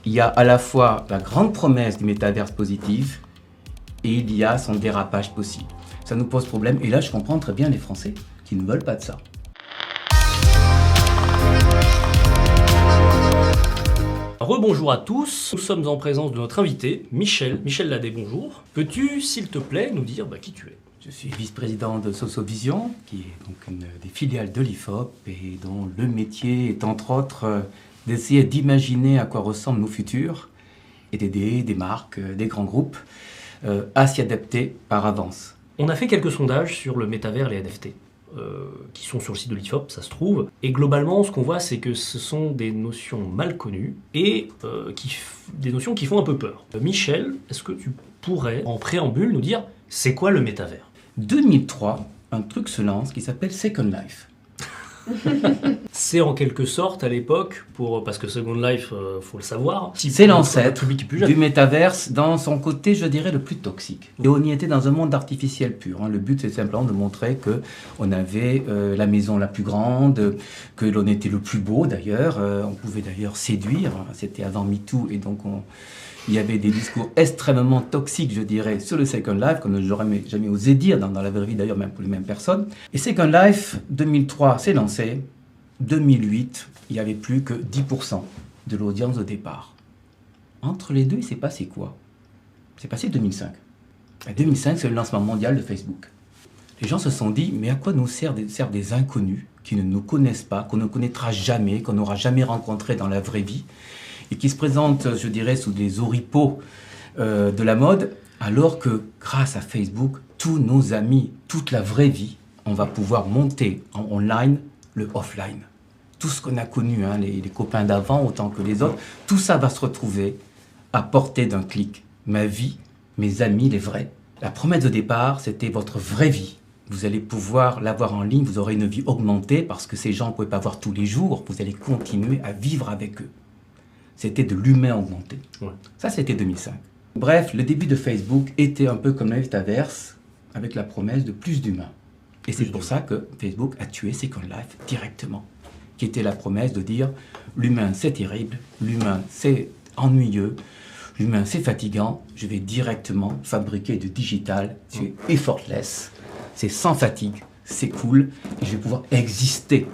il y a à la fois la grande promesse du métaverse positif et il y a son dérapage possible. Ça nous pose problème et là je comprends très bien les Français qui ne veulent pas de ça. Rebonjour à tous, nous sommes en présence de notre invité, Michel Ladé, bonjour. Peux-tu, s'il te plaît, nous dire qui tu es ? Je suis vice-président de Sosovision, qui est donc une des filiales de l'IFOP et dont le métier est entre autres d'essayer d'imaginer à quoi ressemblent nos futurs et d'aider des marques, des grands groupes à s'y adapter par avance. On a fait quelques sondages sur le métavers et les NFT, qui sont sur le site de l'IFOP, ça se trouve. Et globalement, ce qu'on voit, c'est que ce sont des notions mal connues et des notions qui font un peu peur. Michel, est-ce que tu pourrais, en préambule, nous dire c'est quoi le métavers ? 2003, un truc se lance qui s'appelle Second Life. C'est en quelque sorte à l'époque, parce que Second Life, faut le savoir, c'est l'ancêtre du métaverse dans son côté, je dirais, le plus toxique. Et on y était dans un monde artificiel pur. Le but, c'est simplement de montrer qu'on avait la maison la plus grande, que l'on était le plus beau d'ailleurs. On pouvait d'ailleurs séduire. C'était avant MeToo et donc il y avait des discours extrêmement toxiques, je dirais, sur le Second Life, qu'on n'aurait jamais osé dire dans la vraie vie, d'ailleurs, même pour les mêmes personnes. Et Second Life, 2003, s'est lancé. 2008, il n'y avait plus que 10% de l'audience au départ. Entre les deux, il s'est passé quoi ? C'est passé 2005. En 2005, c'est le lancement mondial de Facebook. Les gens se sont dit, mais à quoi nous servent des inconnus qui ne nous connaissent pas, qu'on ne connaîtra jamais, qu'on n'aura jamais rencontrés dans la vraie vie, et qui se présentent, je dirais, sous des oripeaux de la mode, alors que grâce à Facebook, tous nos amis, toute la vraie vie, on va pouvoir monter en online le offline. Tout ce qu'on a connu, les copains d'avant autant que les autres, tout ça va se retrouver à portée d'un clic. Ma vie, mes amis, les vrais. La promesse de départ, c'était votre vraie vie. Vous allez pouvoir l'avoir en ligne, vous aurez une vie augmentée parce que ces gens ne pouvez pas voir tous les jours, vous allez continuer à vivre avec eux. C'était de l'humain augmenté. Ouais. Ça, c'était 2005. Bref, le début de Facebook était un peu comme le métaverse, avec la promesse de plus d'humains. Et c'est pour ça que Facebook a tué Second Life directement, qui était la promesse de dire l'humain c'est terrible, l'humain c'est ennuyeux, l'humain c'est fatigant, je vais directement fabriquer du digital, c'est effortless, c'est sans fatigue, c'est cool, et je vais pouvoir exister.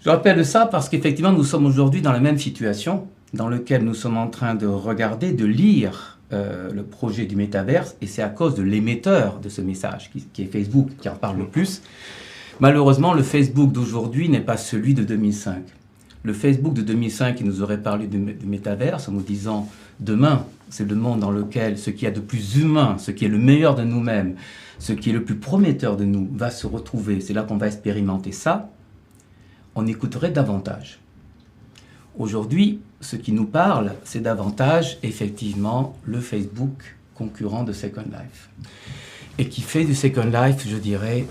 Je rappelle ça parce qu'effectivement nous sommes aujourd'hui dans la même situation, dans laquelle nous sommes en train de regarder, de lire le projet du métaverse, et c'est à cause de l'émetteur de ce message, qui est Facebook, qui en parle le plus. Malheureusement, le Facebook d'aujourd'hui n'est pas celui de 2005. Le Facebook de 2005, qui nous aurait parlé du métaverse, en nous disant « Demain, c'est le monde dans lequel ce qu'il y a de plus humain, ce qui est le meilleur de nous-mêmes, ce qui est le plus prometteur de nous, va se retrouver, c'est là qu'on va expérimenter ça », on écouterait davantage. Aujourd'hui, ce qui nous parle, c'est davantage, effectivement, le Facebook concurrent de Second Life. Et qui fait du Second Life, je dirais,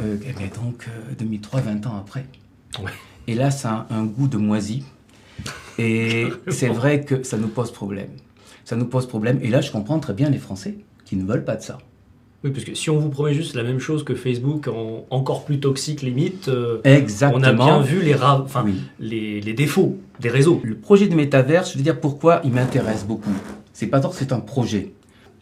2003, 20 ans après. Ouais. Et là, ça a un goût de moisi. Et c'est vrai que ça nous pose problème. Ça nous pose problème. Et là, je comprends très bien les Français qui ne veulent pas de ça. Oui, parce que si on vous promet juste la même chose que Facebook, encore plus toxique limite, exactement. On a bien vu les défauts des réseaux. Le projet de métaverse, je veux dire pourquoi il m'intéresse beaucoup. C'est pas tant que c'est un projet.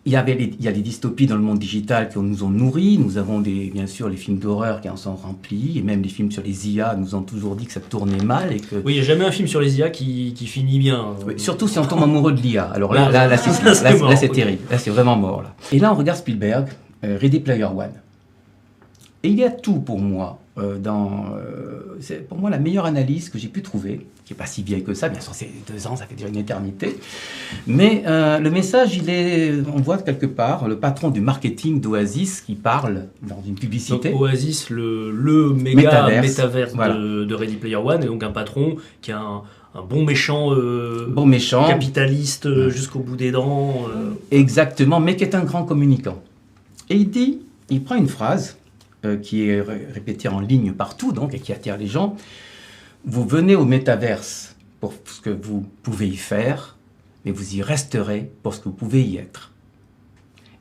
Il y a les dystopies dans le monde digital qui nous ont nourris. Nous avons bien sûr les films d'horreur qui en sont remplis. Et même les films sur les IA nous ont toujours dit que ça tournait mal. Et que... Oui, il n'y a jamais un film sur les IA qui finit bien. Oui, surtout si on tombe amoureux de l'IA. Alors là c'est terrible. Là, c'est vraiment mort. Là. Et là, on regarde Spielberg, Ready Player One. Et il y a tout pour moi. C'est pour moi la meilleure analyse que j'ai pu trouver, qui n'est pas si vieille que ça, bien sûr c'est 2 ans, ça fait déjà une éternité, mais le message, on voit quelque part le patron du marketing d'Oasis qui parle dans une publicité. Donc Oasis, le méga métaverse voilà. de Ready Player One, et donc un patron qui a un bon méchant capitaliste jusqu'au bout des dents. Exactement, mais qui est un grand communicant. Et il prend une phrase qui est répété en ligne partout, donc, et qui attire les gens. Vous venez au métaverse pour ce que vous pouvez y faire, mais vous y resterez pour ce que vous pouvez y être.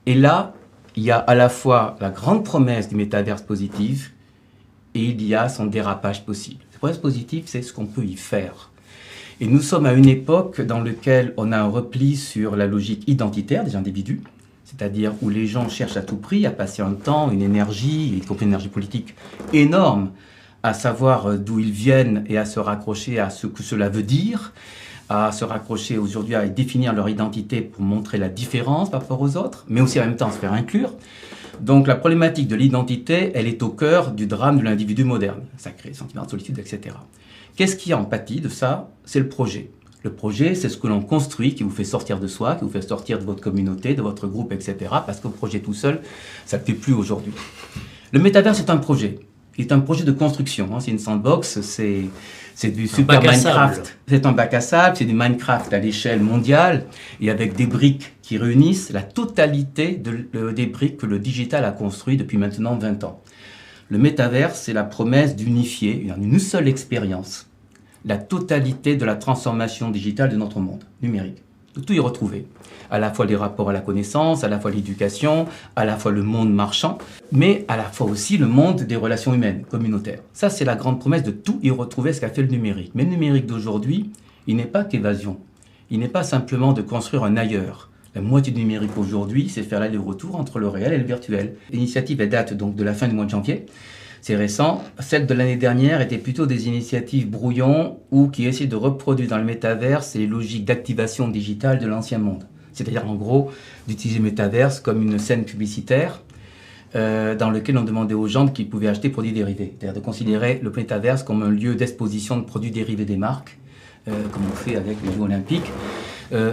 Et là, il y a à la fois la grande promesse du métaverse positif et il y a son dérapage possible. La promesse positive, c'est ce qu'on peut y faire. Et nous sommes à une époque dans laquelle on a un repli sur la logique identitaire des individus, c'est-à-dire où les gens cherchent à tout prix à passer un temps, une énergie, y compris une énergie politique énorme, à savoir d'où ils viennent et à se raccrocher à ce que cela veut dire, à se raccrocher aujourd'hui à définir leur identité pour montrer la différence par rapport aux autres, mais aussi en même temps se faire inclure. Donc la problématique de l'identité, elle est au cœur du drame de l'individu moderne. Ça crée des sentiments de solitude, etc. Qu'est-ce qui en pâtit de ça? C'est le projet. Le projet, c'est ce que l'on construit, qui vous fait sortir de soi, qui vous fait sortir de votre communauté, de votre groupe, etc. Parce que le projet tout seul, ça ne fait plus aujourd'hui. Le métavers, c'est un projet. Il est un projet de construction. C'est une sandbox, c'est du super Minecraft. C'est un bac à sable, c'est du Minecraft à l'échelle mondiale et avec des briques qui réunissent la totalité des briques que le digital a construit depuis maintenant 20 ans. Le métavers, c'est la promesse d'unifier en une seule expérience la totalité de la transformation digitale de notre monde numérique. De tout y retrouver. À la fois les rapports à la connaissance, à la fois l'éducation, à la fois le monde marchand, mais à la fois aussi le monde des relations humaines, communautaires. Ça, c'est la grande promesse de tout y retrouver, ce qu'a fait le numérique. Mais le numérique d'aujourd'hui, il n'est pas qu'évasion. Il n'est pas simplement de construire un ailleurs. La moitié du numérique aujourd'hui, c'est faire l'aller-retour entre le réel et le virtuel. L'initiative, elle date donc de la fin du mois de janvier. C'est récent. Celle de l'année dernière était plutôt des initiatives brouillons ou qui essaient de reproduire dans le métaverse les logiques d'activation digitale de l'ancien monde. C'est-à-dire en gros d'utiliser le métaverse comme une scène publicitaire dans lequel on demandait aux gens qu'ils pouvaient acheter produits dérivés. C'est-à-dire de considérer le métaverse comme un lieu d'exposition de produits dérivés des marques, comme on fait avec les Jeux Olympiques.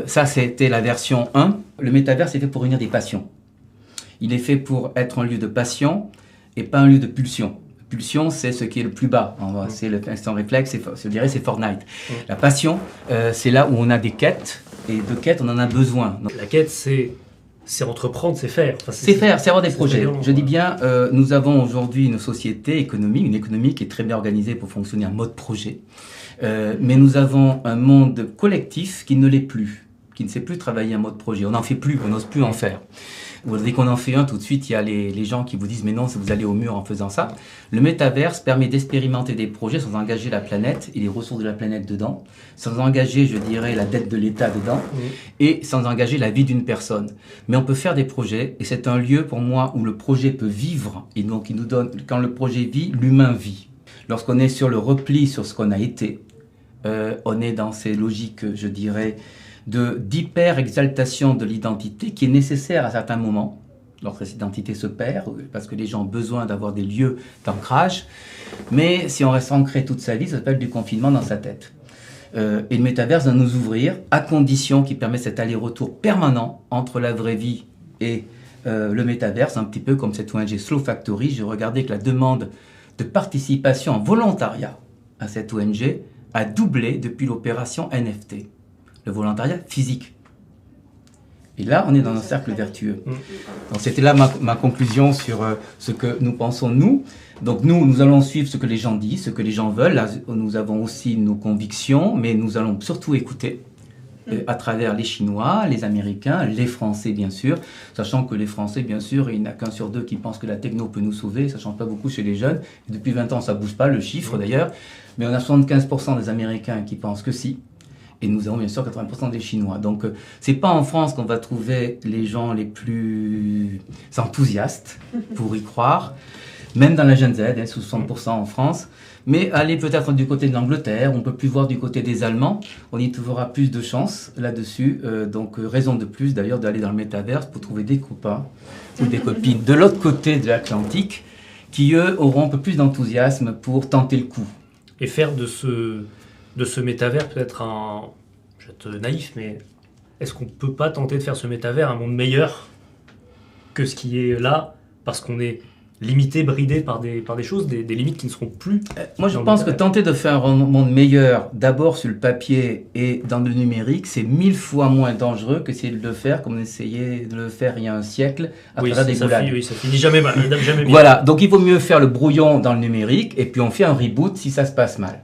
Ça, c'était la version 1. Le métaverse est fait pour réunir des passions. Il est fait pour être un lieu de passion et pas un lieu de pulsion. Pulsion, c'est ce qui est le plus bas. C'est l'instant réflexe, je dirais c'est Fortnite. La passion, c'est là où on a des quêtes, et de quêtes, on en a besoin. Donc, la quête, c'est entreprendre, c'est faire. Enfin, c'est faire, c'est avoir des projets. Je dis bien, nous avons aujourd'hui une société économique, une économie qui est très bien organisée pour fonctionner en mode projet. Mais nous avons un monde collectif qui ne l'est plus, qui ne sait plus travailler en mode projet. On n'en fait plus, on n'ose plus en faire. Dès qu'on en fait un, tout de suite, il y a les gens qui vous disent « mais non, vous allez au mur en faisant ça ». Le métaverse permet d'expérimenter des projets sans engager la planète et les ressources de la planète dedans, sans engager, je dirais, la dette de l'État dedans, et sans engager la vie d'une personne. Mais on peut faire des projets, et c'est un lieu, pour moi, où le projet peut vivre, et donc il nous donne, quand le projet vit, l'humain vit. Lorsqu'on est sur le repli sur ce qu'on a été, on est dans ces logiques, je dirais, d'hyper-exaltation de l'identité qui est nécessaire à certains moments, lorsque cette identité se perd, parce que les gens ont besoin d'avoir des lieux d'ancrage. Mais si on reste ancré toute sa vie, ça s'appelle du confinement dans sa tête. Et le métaverse va nous ouvrir, à condition qu'il permette cet aller-retour permanent entre la vraie vie et le métaverse, un petit peu comme cette ONG Slow Factory. J'ai regardé que la demande de participation en volontariat à cette ONG a doublé depuis l'opération NFT. Le volontariat physique. Et là, on est dans un cercle vertueux. Donc, c'était là ma conclusion sur ce que nous pensons, nous. Donc, nous allons suivre ce que les gens disent, ce que les gens veulent. Là, nous avons aussi nos convictions, mais nous allons surtout écouter à travers les Chinois, les Américains, les Français, bien sûr. Sachant que les Français, bien sûr, il n'y en a qu'un sur deux qui pense que la techno peut nous sauver. Ça ne change pas beaucoup chez les jeunes. Et depuis 20 ans, ça ne bouge pas, le chiffre d'ailleurs. Mais on a 75% des Américains qui pensent que si. Et nous avons bien sûr 80% des Chinois. Donc, c'est pas en France qu'on va trouver les gens les plus enthousiastes pour y croire. Même dans la Gen Z, 60% en France. Mais allez peut-être du côté de l'Angleterre, on peut plus voir du côté des Allemands. On y trouvera plus de chance là-dessus. Donc, raison de plus d'ailleurs d'aller dans le métaverse pour trouver des copains ou des copines de l'autre côté de l'Atlantique qui, eux, auront un peu plus d'enthousiasme pour tenter le coup. Et faire de ce métavers peut-être je vais être naïf, mais est-ce qu'on ne peut pas tenter de faire ce métavers un monde meilleur que ce qui est là, parce qu'on est limité, bridé par des choses, des limites qui ne seront plus. Moi, je pense que tenter de faire un monde meilleur, d'abord sur le papier et dans le numérique, c'est 1000 fois moins dangereux que c'est de le faire comme on essayait de le faire il y a un siècle à travers des boulades. Oui, ça finit jamais mal, jamais bien. Voilà, donc il vaut mieux faire le brouillon dans le numérique et puis on fait un reboot si ça se passe mal.